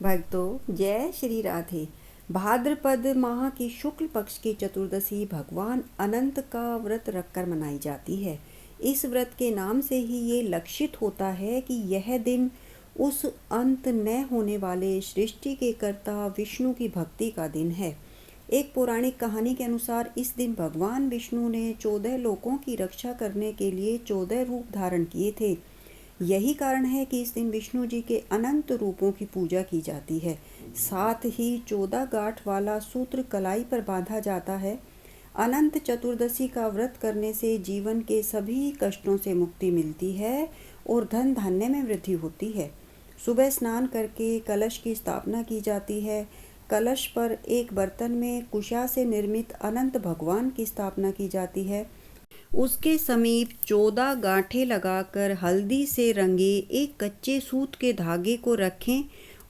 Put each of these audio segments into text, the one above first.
भक्तों, जय श्री राधे। भाद्रपद माह की शुक्ल पक्ष की चतुर्दशी भगवान अनंत का व्रत रखकर मनाई जाती है। इस व्रत के नाम से ही ये लक्षित होता है कि यह दिन उस अंत न होने वाले सृष्टि के कर्ता विष्णु की भक्ति का दिन है। एक पौराणिक कहानी के अनुसार इस दिन भगवान विष्णु ने 14 लोकों की रक्षा करने के लिए 14 रूप धारण किए थे। यही कारण है कि इस दिन विष्णु जी के अनंत रूपों की पूजा की जाती है। साथ ही 14 गांठ वाला सूत्र कलाई पर बांधा जाता है। अनंत चतुर्दशी का व्रत करने से जीवन के सभी कष्टों से मुक्ति मिलती है और धन धान्य में वृद्धि होती है। सुबह स्नान करके कलश की स्थापना की जाती है। कलश पर एक बर्तन में कुशा से निर्मित अनंत भगवान की स्थापना की जाती है। उसके समीप 14 गांठें लगाकर हल्दी से रंगे एक कच्चे सूत के धागे को रखें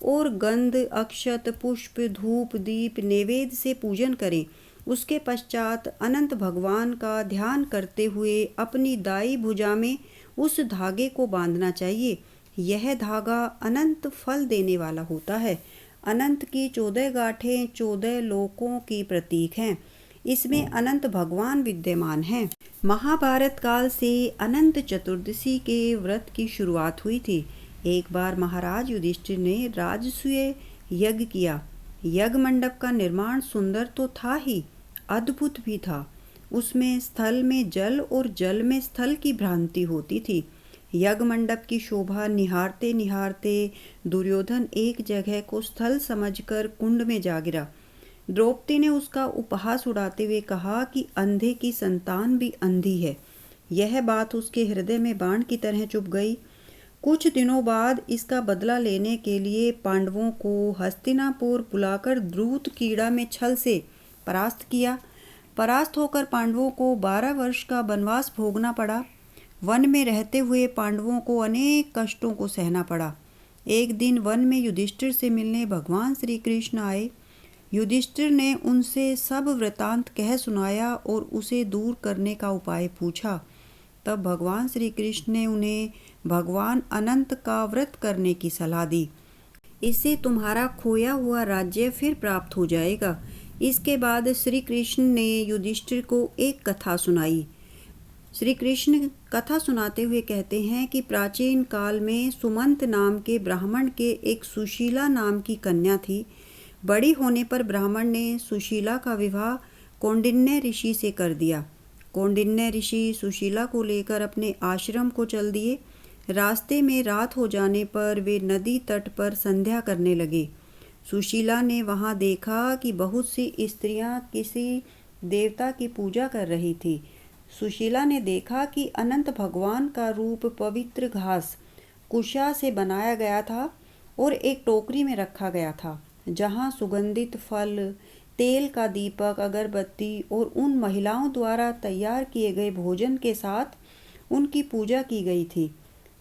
और गंध, अक्षत, पुष्प, धूप, दीप, नैवेद्य से पूजन करें। उसके पश्चात अनंत भगवान का ध्यान करते हुए अपनी दाई भुजा में उस धागे को बांधना चाहिए। यह धागा अनंत फल देने वाला होता है। अनंत की 14 गांठें 14 लोकों की प्रतीक हैं। इसमें अनंत भगवान विद्यमान हैं। महाभारत काल से अनंत चतुर्दशी के व्रत की शुरुआत हुई थी। एक बार महाराज युधिष्ठिर ने राजसूय यज्ञ किया। यज्ञ मंडप का निर्माण सुंदर तो था ही, अद्भुत भी था। उसमें स्थल में जल और जल में स्थल की भ्रांति होती थी। यज्ञ मंडप की शोभा निहारते निहारते दुर्योधन एक जगह को स्थल समझकर कुंड में जा गिरा। द्रौपदी ने उसका उपहास उड़ाते हुए कहा कि अंधे की संतान भी अंधी है। यह बात उसके हृदय में बाण की तरह चुभ गई। कुछ दिनों बाद इसका बदला लेने के लिए पांडवों को हस्तिनापुर बुलाकर द्रुत कीड़ा में छल से परास्त किया। परास्त होकर पांडवों को 12 वर्ष का वनवास भोगना पड़ा। वन में रहते हुए पांडवों को अनेक कष्टों को सहना पड़ा। एक दिन वन में युधिष्ठिर से मिलने भगवान श्री कृष्ण आए। युधिष्ठिर ने उनसे सब वृतांत कह सुनाया और उसे दूर करने का उपाय पूछा। तब भगवान श्री कृष्ण ने उन्हें भगवान अनंत का व्रत करने की सलाह दी। इससे तुम्हारा खोया हुआ राज्य फिर प्राप्त हो जाएगा। इसके बाद श्री कृष्ण ने युधिष्ठिर को एक कथा सुनाई। श्री कृष्ण कथा सुनाते हुए कहते हैं कि प्राचीन काल में सुमंत नाम के ब्राह्मण के एक सुशीला नाम की कन्या थी। बड़ी होने पर ब्राह्मण ने सुशीला का विवाह कौंडिन्य ऋषि से कर दिया। कौंडिन्य ऋषि सुशीला को लेकर अपने आश्रम को चल दिए। रास्ते में रात हो जाने पर वे नदी तट पर संध्या करने लगे। सुशीला ने वहां देखा कि बहुत सी स्त्रियां किसी देवता की पूजा कर रही थी। सुशीला ने देखा कि अनंत भगवान का रूप पवित्र घास कुशा से बनाया गया था और एक टोकरी में रखा गया था, जहाँ सुगंधित फल, तेल का दीपक, अगरबत्ती और उन महिलाओं द्वारा तैयार किए गए भोजन के साथ उनकी पूजा की गई थी।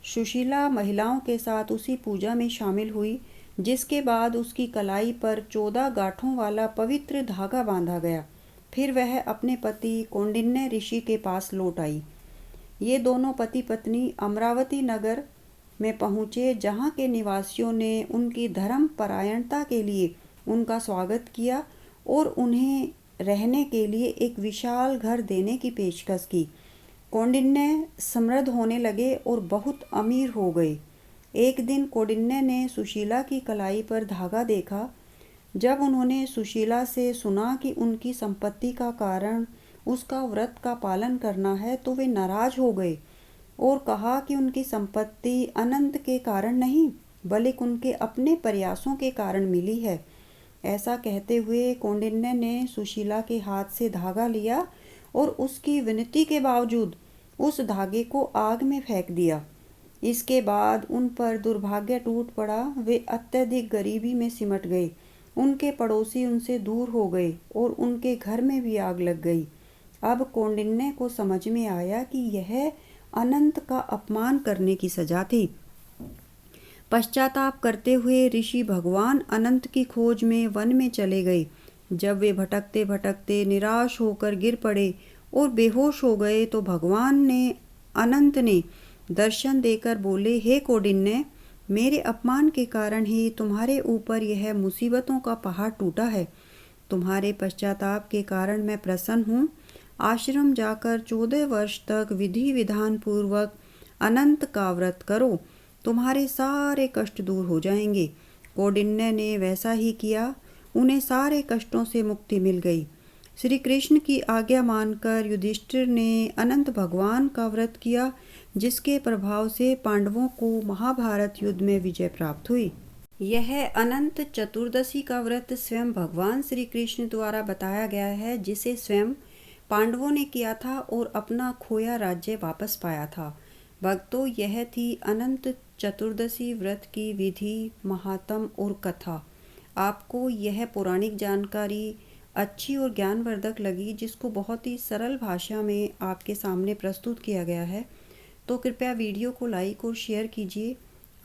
सुशीला महिलाओं के साथ उसी पूजा में शामिल हुई, जिसके बाद उसकी कलाई पर 14 गांठों वाला पवित्र धागा बांधा गया। फिर वह अपने पति कौंडिन्य ऋषि के पास लौट आई। ये दोनों पति पत्नी अमरावती नगर में पहुँचे, जहाँ के निवासियों ने उनकी धर्म परायणता के लिए उनका स्वागत किया और उन्हें रहने के लिए एक विशाल घर देने की पेशकश की। कौंडिन्य समृद्ध होने लगे और बहुत अमीर हो गए। एक दिन कौंडिन्य ने सुशीला की कलाई पर धागा देखा। जब उन्होंने सुशीला से सुना कि उनकी संपत्ति का कारण उसका व्रत का पालन करना है, तो वे नाराज हो गए और कहा कि उनकी संपत्ति अनंत के कारण नहीं, बल्कि उनके अपने प्रयासों के कारण मिली है। ऐसा कहते हुए कौंडिन्य ने सुशीला के हाथ से धागा लिया और उसकी विनती के बावजूद उस धागे को आग में फेंक दिया। इसके बाद उन पर दुर्भाग्य टूट पड़ा। वे अत्यधिक गरीबी में सिमट गए। उनके पड़ोसी उनसे दूर हो गए और उनके घर में भी आग लग गई। अब कौंडिन्य को समझ में आया कि यह अनंत का अपमान करने की सजा थी। पश्चाताप करते हुए ऋषि भगवान अनंत की खोज में वन में चले गए। जब वे भटकते भटकते निराश होकर गिर पड़े और बेहोश हो गए, तो भगवान ने अनंत ने दर्शन देकर बोले, हे कौंडिन्य, मेरे अपमान के कारण ही तुम्हारे ऊपर यह मुसीबतों का पहाड़ टूटा है। तुम्हारे पश्चाताप के कारण मैं प्रसन्न हूँ। आश्रम जाकर 14 वर्ष तक विधि विधान पूर्वक अनंत का व्रत करो, तुम्हारे सारे कष्ट दूर हो जाएंगे। कौंडिन्य ने वैसा ही किया, उन्हें सारे कष्टों से मुक्ति मिल गई। श्री कृष्ण की आज्ञा मानकर युधिष्ठिर ने अनंत भगवान का व्रत किया, जिसके प्रभाव से पांडवों को महाभारत युद्ध में विजय प्राप्त हुई। यह अनंत चतुर्दशी का व्रत स्वयं भगवान श्री कृष्ण द्वारा बताया गया है, जिसे स्वयं पांडवों ने किया था और अपना खोया राज्य वापस पाया था। भक्तों, यह थी अनंत चतुर्दशी व्रत की विधि, महात्म और कथा। आपको यह पौराणिक जानकारी अच्छी और ज्ञानवर्धक लगी, जिसको बहुत ही सरल भाषा में आपके सामने प्रस्तुत किया गया है, तो कृपया वीडियो को लाइक और शेयर कीजिए।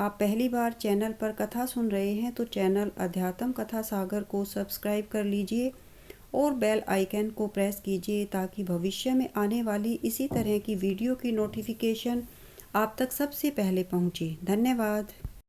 आप पहली बार चैनल पर कथा सुन रहे हैं तो चैनल अध्यात्म कथा सागर को सब्सक्राइब कर लीजिए और बेल आइकन को प्रेस कीजिए, ताकि भविष्य में आने वाली इसी तरह की वीडियो की नोटिफिकेशन आप तक सबसे पहले पहुंचे। धन्यवाद।